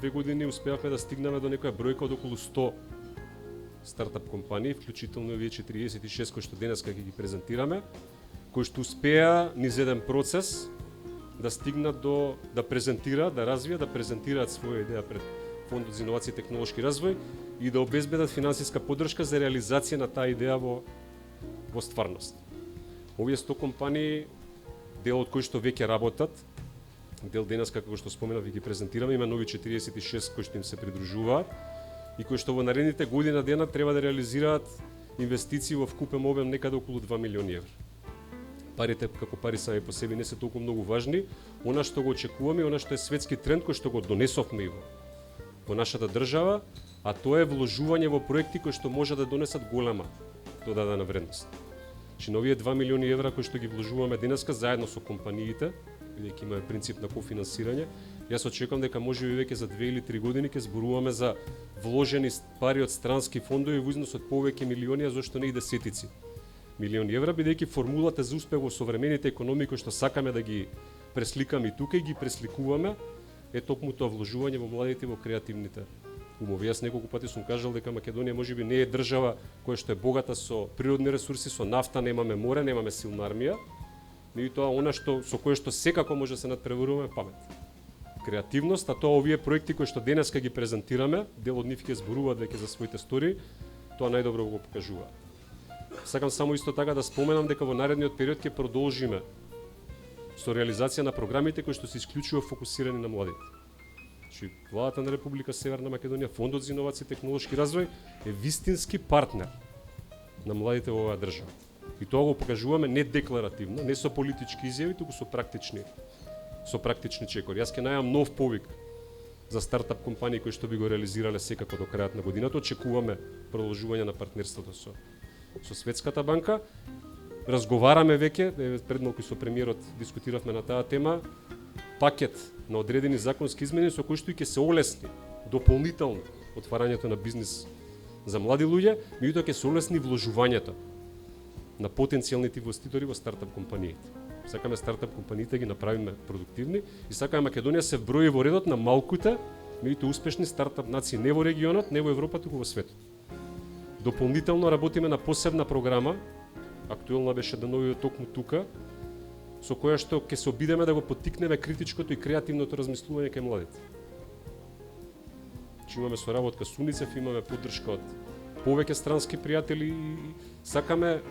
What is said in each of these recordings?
2 години успеавме да стигнеме до некоја бројка од околу 100 стартап компании, вклучително и овие 46 кои што денеска ќе ги презентираме, кои што успеа низ еден процес да стигнат до да презентираат, да развијат, да презентираат своја идеја пред Фондот за иновации и технолошки развој и да обезбедат финансиска поддршка за реализација на таа идеја во стварност. Овие 100 компании, дел од кои што веќе работат, дел денеска како што споменав ви ги презентираме, има нови 46 кои што им се придружуваат и кои што во наредните година дена треба да реализираат инвестиции во вкупен обем некаде околу 2 милиони евра. Парите како пари сами по себе не се толку многу важни, она што го очекуваме, она што е светски тренд кој што го донесовме и во нашата држава, а тоа е вложување во проекти кои што може да донесат голема додадена вредност. Значи, на овие 2 милиони евра кои што ги вложуваме денеска заедно со компаниите, бидејќи имаме принцип на кофинансирање, јас очекувам дека можеби веќе за 2 или 3 години ќе зборуваме за вложени пари од странски фондови во износ од повеќе милиони, а зошто не и десетици милиони евра, бидејќи формулата за успех во современите економии кои што сакаме да ги пресликаме и тука и ги пресликуваме, е токму тоа вложување во младите и во креативните умови. Јас неколку пати сум кажал дека Македонија можеби не е држава која што е богата со природни ресурси, со нафта, немаме море, немаме силна армија, меѓутоа она што со кое што секако може да се надпреваруваме е памет. Креативност, а тоа овие проекти кои што денеска ги презентираме, дел од нив ќе зборуваат веќе за своите истории, тоа најдобро го покажува. Сакам само исто така да споменам дека во наредниот период ќе продолжиме со реализација на програмите кои што се исклучува фокусирани на младите. Значи, владата на Република Северна Македонија, Фондот за иновации и технолошки развој е вистински партнер на младите во оваа држава. И тоа го покажуваме не декларативно, не со политички изјави, туку со практични чекори. Јас ќе најавам нов повик за стартап компании кои што би го реализирале секако до крајот на годината. Очекуваме продолжување на партнерството со Светската банка. Разговараме веќе, пред малку со премиерот дискутиравме на таа тема, пакет на одредени законски измени со кои што и ќе се олесни дополнително отварањето на бизнис за млади луѓе, меѓутоа ќе се олесни вложувањето на потенцијалните инвеститори во стартап компаниите. Сакаме стартап компаниите ги направиме продуктивни и сакаме Македонија се вброи во редот на малкуте, меѓутоа успешни стартап нации не во регионот, не во Европа, туку во светот. Дополнително работиме на посебна програма, актуелна беше деновиот токму тука, со која што ќе се обидеме да го поттикнеме критичкото и креативното размислување кај младите. Че имаме соработка со УНИЦЕФ, имаме поддршка од повеќе странски пријатели и сакаме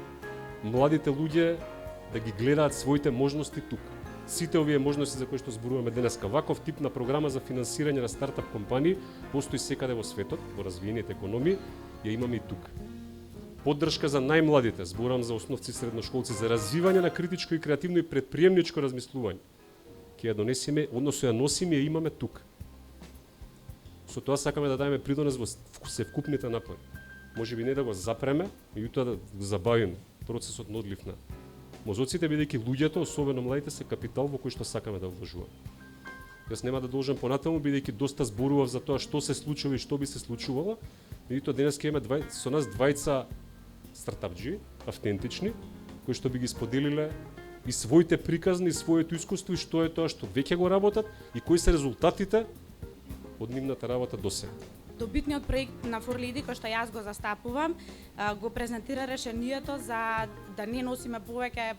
младите луѓе да ги гледаат своите можности тука. Сите овие можности за кои што зборуваме денеска, ваков тип на програма за финансирање на стартап компании постои секаде во светот, во развиените економии, ја имаме и тука. Поддршка за најмладите, зборам за основци и средношколци, за развивање на критичко и креативно и предприемничко размислување. Ќе ја донесеме, односно ја носиме и имаме тука. Со тоа сакаме да дадеме придонес во севкупните напори. Можеби не да го запреме, меѓутоа да го забавиме процесот на одлив на мозоците, бидејќи луѓето, особено младите, се капитал во кој што сакаме да вложуваме. Јас нема да должам понатаму, бидејќи доста зборував за тоа што се случува и што би се случувало, меѓутоа денес ќе имаме со нас двајца стартапџи, автентични, кои што би ги споделиле и своите приказни, и своето искуство и што е тоа што веќе го работат и кои се резултатите од нивната работа досега. Добитниот проект на Форлиди, кој што јас го застапувам, го презентира решението за да не носиме повеќе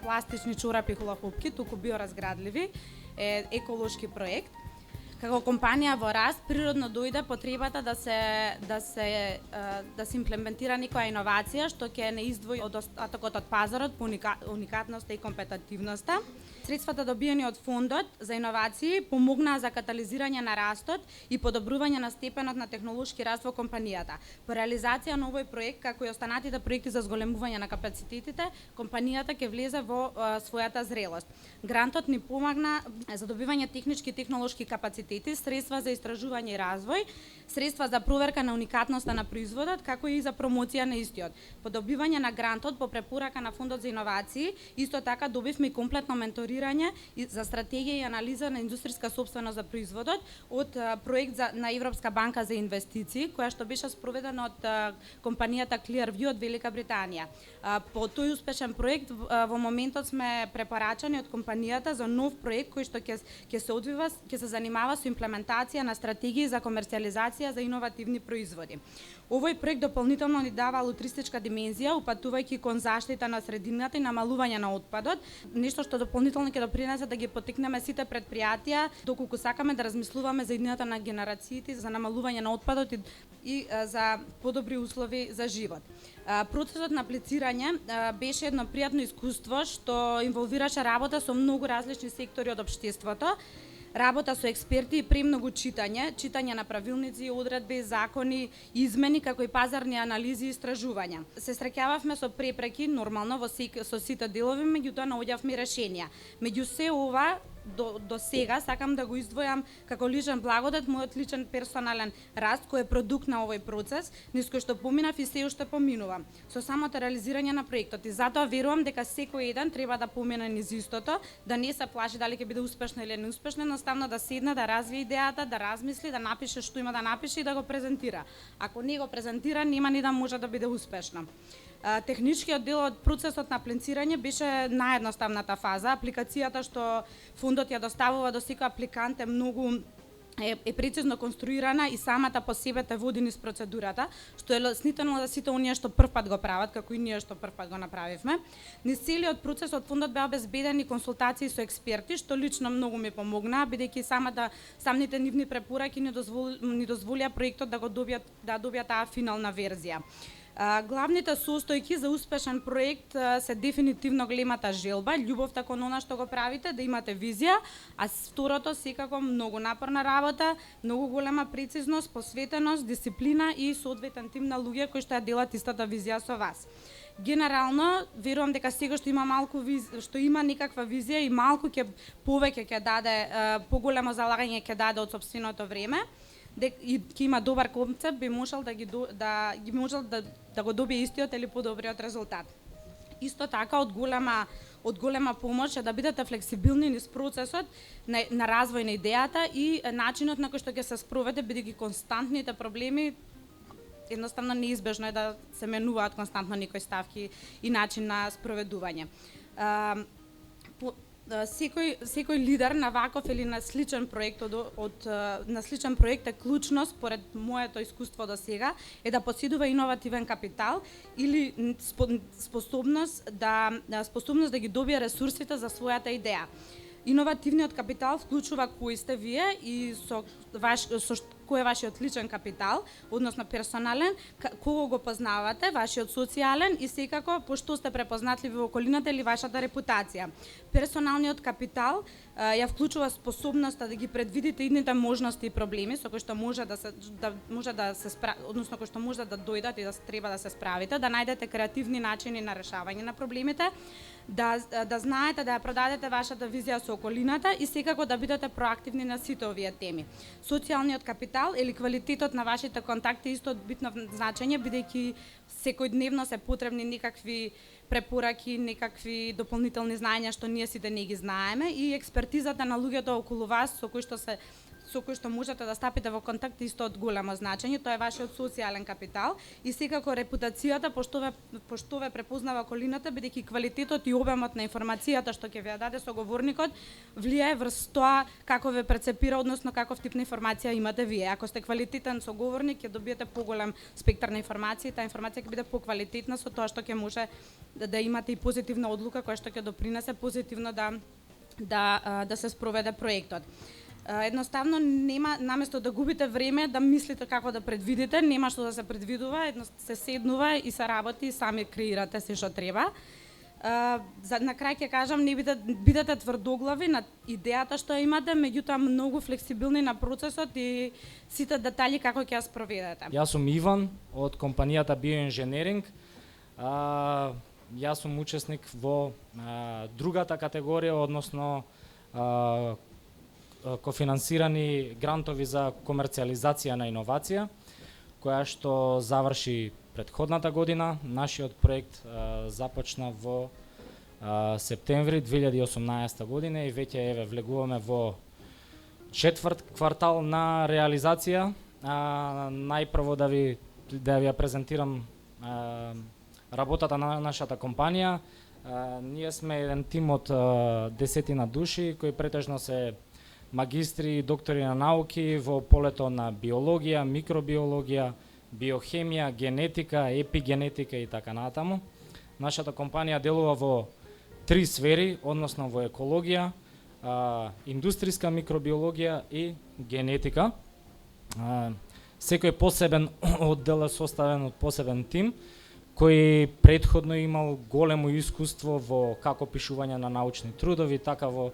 пластични чорапи и хулахупки, туку биоразградливи, еколошки проект. Како компанија во раст, природно дојде потребата да се имплементира некоја иновација што ќе не издвои од остатокот од пазарот по уникатноста и компетитивноста. Средствата добиени од фондот за иновации помогнаа за катализирање на растот и подобрување на степенот на технолошки раст во компанијата. По реализација на овој проект, како и останатите проекти за зголемување на капацитетите, компанијата ќе влезе во својата зрелост. Грантот ни помогна за добивање технички и технолошки капацитети, средства за истражување и развој, средства за проверка на уникатноста на производот, како и за промоција на истиот. По добивање на грантот по препорака на Фондот за иновации, исто така добивме комплетно менторирање мониторирање и за стратегија и анализа на индустријска сопственост за производот од проект на Европска банка за инвестиции, која што беше спроведена од компанијата Clearview од Велика Британија. По тој успешен проект во моментот сме препорачани од компанијата за нов проект кој што ќе се занимава со имплементација на стратегии за комерцијализација за иновативни производи. Овој проект дополнително ни дава лутристичка димензија, упатувајќи кон заштита на средината и намалување на отпадот, нешто што дополнително ќе допринесе да ги поттикнеме сите предпријатија доколку сакаме да размислуваме за идејата на генерациите за намалување на отпадот и за подобри услови за живот. Процесот на аплицирање беше едно пријатно искуство што инволвираше работа со многу различни сектори од општеството, работа со експерти и премногу читање на правилници, одредби, закони, измени, како и пазарни анализи и истражувања. Се среќававме со препреки, нормално, со сите делови, меѓутоа наоѓавме решенија. Меѓу се ова, до сега сакам да го издвојам како личен благодат мојот личен персонален раст кој е продукт на овој процес, низ кој што поминав и се уште поминувам со самото реализирање на проектот. И затоа верувам дека секој еден треба да помине низ истото, да не се плаши дали ќе биде успешно или неуспешно, едноставно да седне, да развие идејата, да размисли, да напише што има да напише и да го презентира. Ако не го презентира, нема ни да може да биде успешно. Техничкиот дел од процесот на аплицирање беше наједноставната фаза. Апликацијата што фондот ја доставува до секој апликант е многу прецизно конструирана и самата по себе те води низ процедурата, што е леснително за сите оние што првпат го прават, како и ние што првпат го направивме. Низ целиот процес од фондот беа обезбедени консултации со експерти, што лично многу ми помогнаа, бидејќи самите нивни препораки ни дозволија проектот да добија таа финална верзија. Главните состојки за успешен проект се дефинитивно големата желба, љубовта кон она што го правите, да имате визија, а второто секако многу напорна работа, многу голема прецизност, посветеност, дисциплина и соодветен тим на луѓе кои што ја делат истата визија со вас. Генерално, верувам дека сега што има некаква визија и малку повеќе ќе даде, поголемо залагање ќе даде од сопственото време, и ќе има добар концепт, би можел да го добие истиот или подобриот резултат. Исто така, од голема помош е да бидете флексибилни низ процесот на развој на идејата и начинот на кој што ќе се спроведе, бидејќи константните проблеми едноставно неизбежно е да се менуваат константно некои ставки и начин на спроведување. Секој лидер на ваков или на сличен проект е клучно според моето искуство до сега е да поседува иновативен капитал или способност да ги добие ресурсите за својата идеја. Иновативниот капитал вклучува кои сте вие и кој е вашиот личен капитал, односно персонален, кого го познавате, вашиот социјален и секако пошто сте препознатливи во околината или вашата репутација. Персоналниот капитал ја вклучува способноста да ги предвидите идните можности и проблеми со кои што може да дојдат и да треба да се справите, да најдете креативни начини на решавање на проблемите, да знаете да ја продадете вашата визија со околината и секако да бидете проактивни на сите овие теми. Социјалниот капитал или квалитетот на вашите контакти исто од битно значење, бидејќи секојдневно се потребни некакви препораки, некакви дополнителни знаења што ние сите не ги знаеме и експертизата на луѓето околу вас со кои што можете да стапите во контакт исто од големо значење, тоа е вашиот социјален капитал и секако репутацијата пошто ве препознава околината, бидејќи квалитетот и обемот на информацијата што ќе ве даде соговорникот влијае врз тоа како ве прецепира, односно каков тип на информација имате вие. Ако сте квалитетен соговорник, ќе добиете поголем спектар на информации, таа информација ќе биде поквалитетна со тоа што ќе може да имате и позитивна одлука која што ќе допринесе позитивно да се спроведе проектот. Едноставно нема, наместо да губите време да мислите како да предвидите, нема што да се предвидува, се седнува и се работи и сами креирате се што треба. На крај ќе кажам, не бидете тврдоглави на идејата што имате, меѓутоа многу флексибилни на процесот и сите детали како ќе ја спроведете. Јас сум Иван од компанијата Bioengineering. Јас сум учесник во другата категорија, односно кофинансирани грантови за комерцијализација на иновација, која што заврши претходната година. Нашиот проект започна во септември 2018 година и веќе еве влегуваме во четврт квартал на реализација. Најпрво да ви ја презентирам работата на нашата компанија. Ние сме еден тим од 10 души кои претежно се магистри и доктори на науки во полето на биологија, микробиологија, биохемија, генетика, епигенетика и така натаму. Нашата компанија делува во 3 сфери, односно во екологија, индустријска микробиологија и генетика. Секој посебен оддел е составен од посебен тим, кој претходно имал големо искуство во како пишување на научни трудови, така во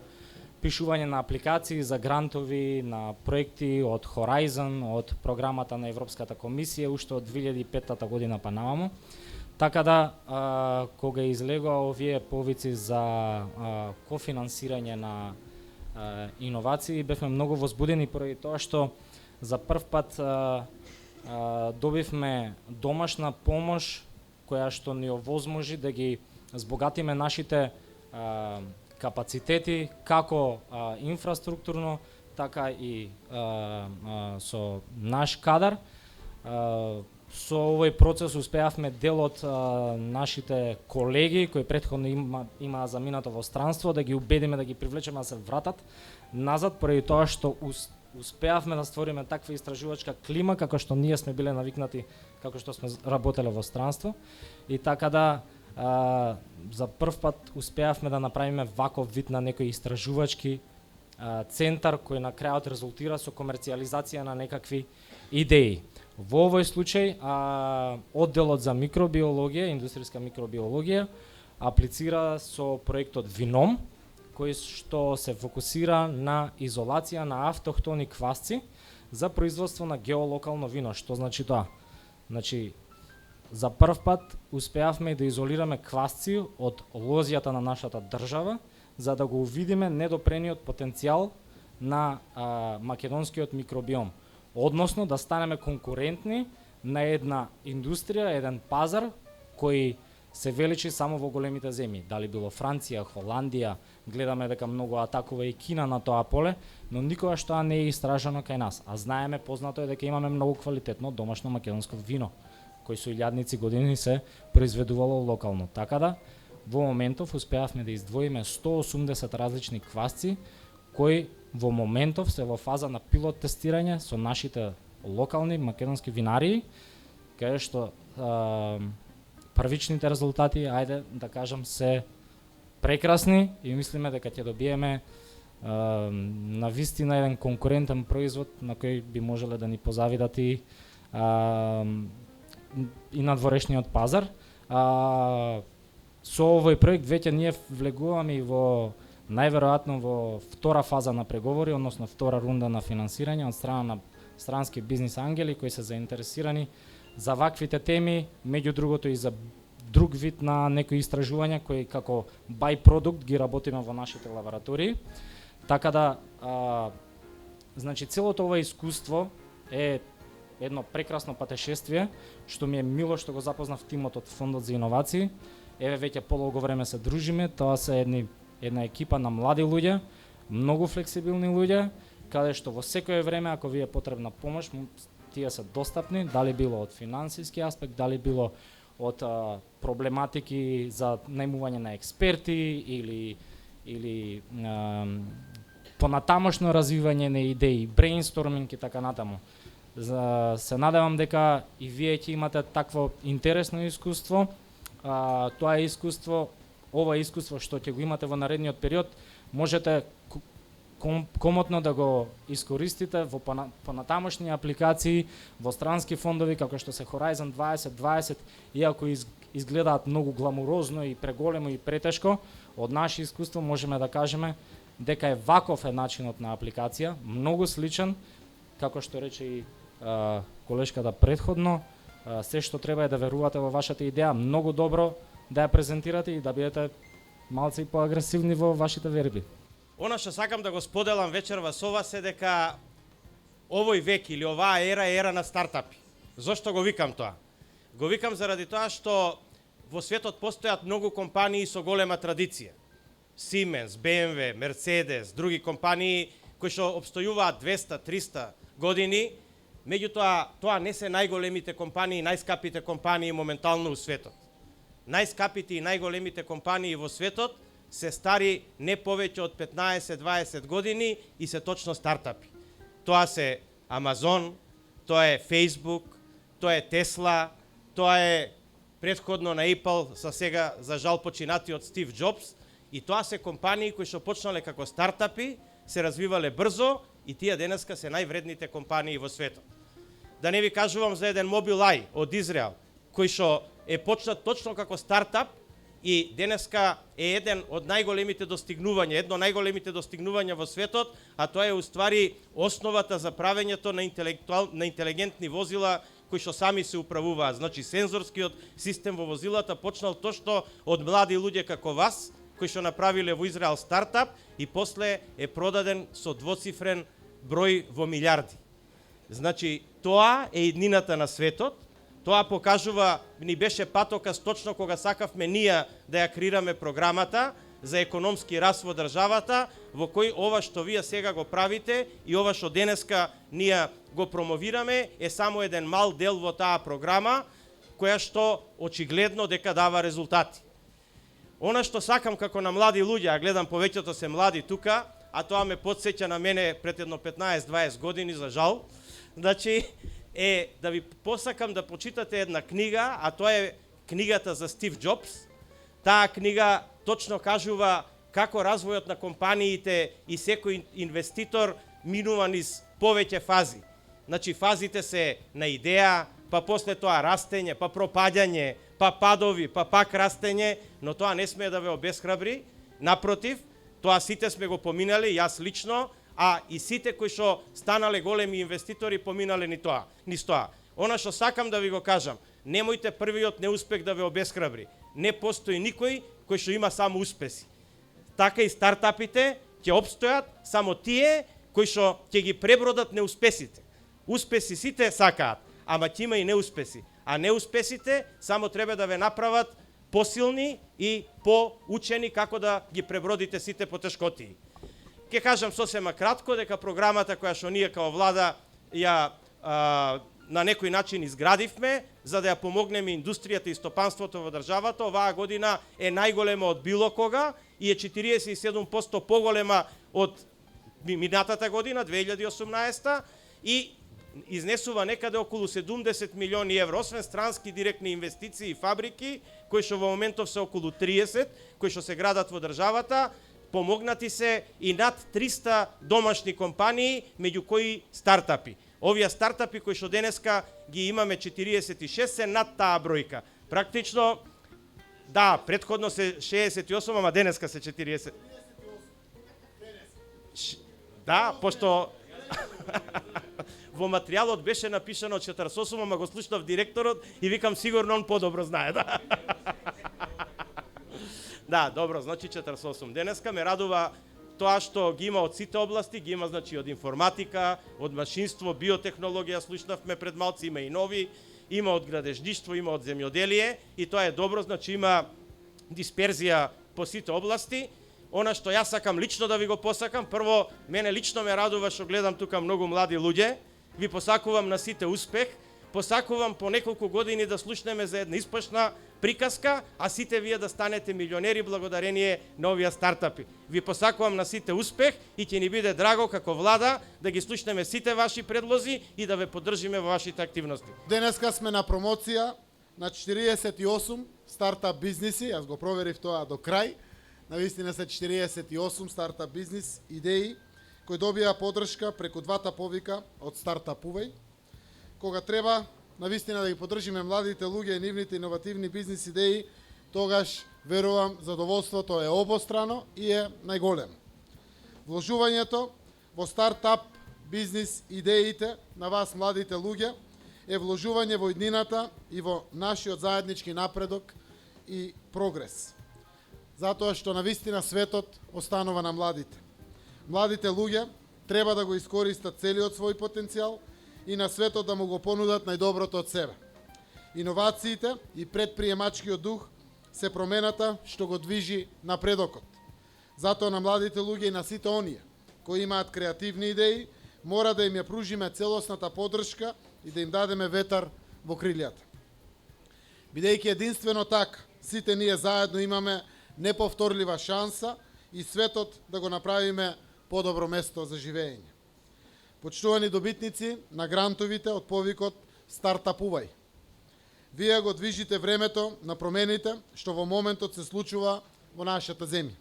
пишување на апликации за грантови на проекти од Horizon, од програмата на Европската комисија, уште од 2005 година па наваму. Така да, кога излегоа овие повици за кофинансирање на иновации, бевме многу возбудени поради тоа што за прв пат добивме домашна помош која што ни овозможи да ги збогатиме нашите капацитети како инфраструктурно, така и со наш кадар. Со овој процес успеавме дел од нашите колеги кои претходно имаа заминато во странство да ги убедиме да ги привлечеме да се вратат назад, поради тоа што успеавме да створиме таква истражувачка клима како што ние сме биле навикнати како што сме работеле во странство. И така да за прв пат успеавме да направиме ваков вид на некој истражувачки центар кој на крајот резултира со комерцијализација на некакви идеи. Во овој случај одделот за микробиологија, индустријска микробиологија, аплицира со проектот Вином, кој што се фокусира на изолација на автохтони квасци за производство на геолокално вино. Што значи тоа? Значи, за прв пат успеавме да изолираме квасци од лозјата на нашата држава, за да го увидиме недопрениот потенцијал на македонскиот микробиом. Односно да станеме конкурентни на една индустрија, еден пазар кој се величи само во големите земји. Дали било Франција, Холандија, гледаме дека многу атакува и Кина на тоа поле, но никогаш тоа не е истражано кај нас. А знаеме, познато е дека имаме многу квалитетно домашно македонско вино, кој со илјадници години се произведувало локално. Така да, во моментов успеавме да издвоиме 180 различни квасци, кои во моментов се во фаза на пилот тестирање со нашите локални македонски винарии, каде што првичните резултати, ајде да кажам, се прекрасни и мислиме дека ќе добиеме на вистина еден конкурентен производ на кој би можеле да ни позавидат и надворешниот пазар. Со овој проект веќе ние влегуваме и во најверојатно во втора фаза на преговори, односно втора рунда на финансирање од страна на странски бизнис ангели кои се заинтересирани за ваквите теми, меѓу другото и за друг вид на некои истражувања кои како бајпродукт ги работиме во нашите лаборатории. Така да, значи целото ова искуство е едно прекрасно патешествие, што ми е мило што го запознав тимот од Фондот за иновации. Еве веќе подолго време се дружиме, тоа се една екипа на млади луѓе, многу флексибилни луѓе, каде што во секое време ако ви е потребна помош, тие се достапни, дали било од финансиски аспект, дали било од проблематики за најмување на експерти или понатамошно развивање на идеи, брейнсторминг и така натаму. Се надевам дека и вие ќе имате такво интересно искуство. Тоа е искуство, ова искуство што ќе го имате во наредниот период, можете комотно да го искористите во понатамошни апликации, во странски фондови како што се Horizon 2020, иако изгледаат многу гламурозно и преголемо и претешко, од наше искуство можеме да кажеме дека е ваков е начинот на апликација, многу сличен, како што рече и колешката претходно, се што треба е да верувате во вашата идеја, многу добро да ја презентирате и да бидете малце и поагресивни во вашите верби. Она што сакам да го споделам вечерва со вас е дека овој век или оваа ера е ера на стартапи. Зошто го викам тоа? Го викам заради тоа што во светот постојат многу компании со голема традиција. Siemens, BMW, Mercedes, други компании кои што обстојуваат 200-300 години, меѓутоа тоа не се најголемите компании, најскапите компании моментално у светот. Најскапите и најголемите компании во светот се стари не повеќе од 15-20 години и се точно стартапи. Тоа се Amazon, тоа е Facebook, тоа е Tesla, тоа е претходно на Apple, са сега за жал починати од Стив Джобс, и тоа се компании кои што почнале како стартапи, се развивале брзо и тие денеска се највредните компании во светот. Да не ви кажувам за еден Mobileye од Израел, кој што е почнат точно како стартап и денеска е еден од најголемите достигнувања, едно најголемите достигнувања во светот, а тоа е уствари основата за правењето на интелигентни возила кои што сами се управуваат. Значи сензорскиот систем во возилата почнал точно од млади луѓе како вас, кои што направиле во Израел стартап и после е продаден со двоцифрен број во милиарди. Значи тоа е иднината на светот. Тоа покажува, ни беше патоказ точно кога сакавме ние да ја креираме програмата за економски раст во државата, во кој ова што вие сега го правите и ова што денеска ние го промовираме е само еден мал дел во таа програма, која што очигледно дека дава резултати. Она што сакам како на млади луѓе, а гледам повеќето се млади тука, а тоа ме потсеќа на мене пред едно 15-20 години, за жал, значи, е да ви посакам да прочитате една книга, а тоа е книгата за Стив Джобс. Таа книга точно кажува како развојот на компаниите и секој инвеститор минува низ повеќе фази. Значи фазите се на идеја, па после тоа растење, па пропаѓање, па падови, па пак растење, но тоа не смее да ве обесхрабри. Напротив, тоа сите сме го поминали, јас лично, а и сите кои што станале големи инвеститори поминале низ тоа. Она што сакам да ви го кажам, немојте првиот неуспех да ве обесхрабри. Не постои никој кој што има само успеси. Така и стартапите ќе обстојат само тие кои што ќе ги пребродат неуспесите. Успеси сите сакаат, ама ќе има и неуспеси. А неуспесите само треба да ве направат посилни и поучени како да ги пребродите сите потешкотии. Ке кажам сосема кратко дека програмата која што ние као влада ја на некој начин изградивме за да ја помогнеме индустријата и стопанството во државата, оваа година е најголема од било кога и е 47% поголема од минатата година 2018 и изнесува некаде околу 70 милиони евро, освен странски директни инвестиции и фабрики кои што во моментов се околу 30, кои што се градат во државата. Помогнати се и над 300 домашни компании, меѓу кои стартапи. Овие стартапи кои што денеска ги имаме 46 се над таа бројка. Практично, да, претходно се 68, ама денеска се 40. Да, пошто во материјалот беше напишано 48, ама го слушнав директорот и викам сигурно он подобро знае, да. Да, добро, значи 48. Денеска ме радува тоа што ги има од сите области, ги има значи од информатика, од машинство, биотехнологија, слушнавме пред малци, има и нови, има од градежништво, има од земјоделие и тоа е добро, значи има дисперзија по сите области. Она што јас сакам лично да ви го посакам, прво, мене лично ме радува што гледам тука многу млади луѓе, ви посакувам на сите успех, посакувам по неколку години да слушнеме за една испашна приказка, а сите вие да станете милионери благодарение на овие стартапи. Ви посакувам на сите успех и ќе ни биде драго како влада да ги слушнеме сите ваши предлози и да ве поддржиме во вашите активности. Денеска сме на промоција на 48 стартап бизниси, јас го проверив тоа до крај. Навистина се 48 стартап бизнис идеи кои добија поддршка преку двата повика од Стартапувај. Кога треба навистина да ги поддржиме младите луѓе и нивните иновативни бизнис идеи, тогаш верувам задоволството е обострано и е најголемо. Вложувањето во стартап бизнис идеите на вас младите луѓе е вложување во иднината и во нашиот заеднички напредок и прогрес. Затоа што навистина светот останува на младите. Младите луѓе треба да го искористат целиот свој потенцијал и на светот да му го понудат најдоброто од себе. Иновациите и предприемачкиот дух се промената што го движи напредокот. Затоа на младите луѓе и на сите оние кои имаат креативни идеи, мора да им ја пружиме целосната поддршка и да им дадеме ветар во крилјата. Бидејќи единствено така, сите ние заедно имаме неповторлива шанса и светот да го направиме подобро место за живење. Почитувани добитници на грантовите од повикот Стартапувај. Вие го движите времето на промените што во моментот се случува во нашата земја.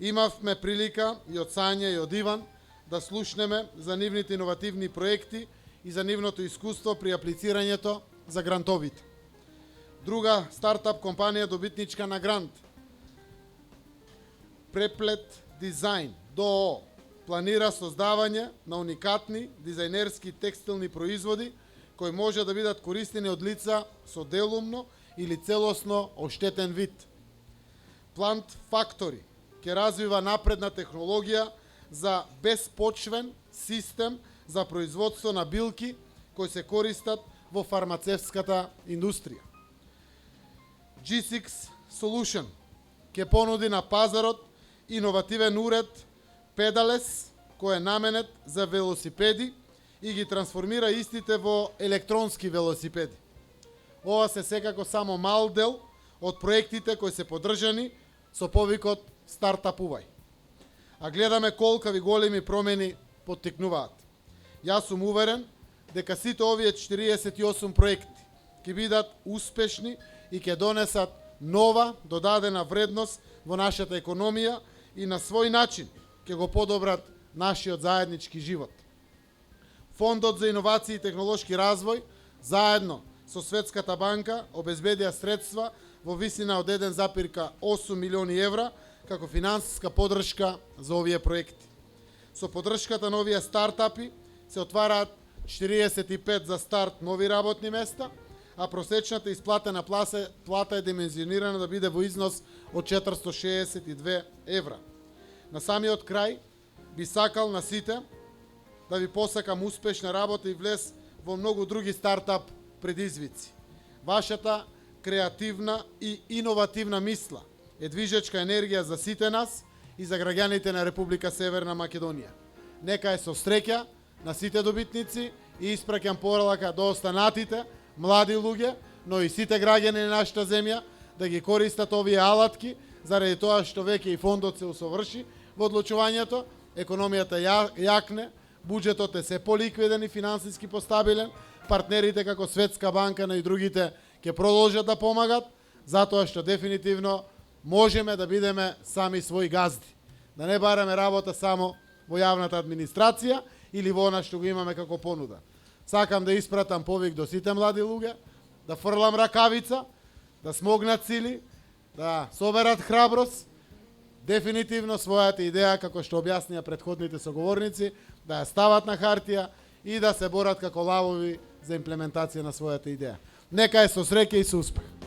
Имавме прилика и од Сања и од Иван да слушнеме за нивните иновативни проекти и за нивното искуство при аплицирањето за грантовите. Друга стартап компанија добитничка на грант, Преплет Дизајн ДОО, планира создавање на уникатни дизајнерски текстилни производи кои може да бидат користени од лица со делумно или целосно оштетен вид. Plant Factory ќе развива напредна технологија за безпочвен систем за производство на билки кои се користат во фармацевската индустрија. G6 Solution ќе понуди на пазарот иновативен уред Pedales кој е наменет за велосипеди и ги трансформира истите во електронски велосипеди. Ова се секако само мал дел од проектите кои се поддржани со повикот Стартапувај. А гледаме колкави големи промени поттикнуваат. Јас сум уверен дека сите овие 48 проекти ќе бидат успешни и ќе донесат нова додадена вредност во нашата економија и на свој начин ќе го подобрат нашиот заеднички живот. Фондот за иновации и технолошки развој заедно со Светската банка обезбедија средства во висина од 1,8 милиони евра како финансиска поддршка за овие проекти. Со поддршката на овие стартапи се отвараат 45 за старт нови работни места, а просечната исплатена плата е димензионирана да биде во износ од 462 евра. На самиот крај би сакал на сите да ви посакам успешна работа и влез во многу други стартап предизвици. Вашата креативна и иновативна мисла е движечка енергија за сите нас и за граѓаните на Република Северна Македонија. Нека е со среќа на сите добитници и испраќам порака до останатите млади луѓе, но и сите граѓани на нашата земја да ги користат овие алатки, заради тоа што веќе и фондот се усоврши во одлучувањето, економијата јакне, буџетот е се поликвиден и финансиски постабилен, партнерите како Светска банка, но и другите ќе продолжат да помагат, затоа што дефинитивно можеме да бидеме сами своји газди. Да не бараме работа само во јавната администрација или во она што го имаме како понуда. Сакам да испратам повик до сите млади луѓе, да фрлам ракавица, да смогнат сили, да соберат храброст, дефинитивно својата идеја, како што објаснија претходните соговорници, да ја стават на хартија и да се борат како лавови за имплементација на својата идеја. Нека е со среќа и со успех.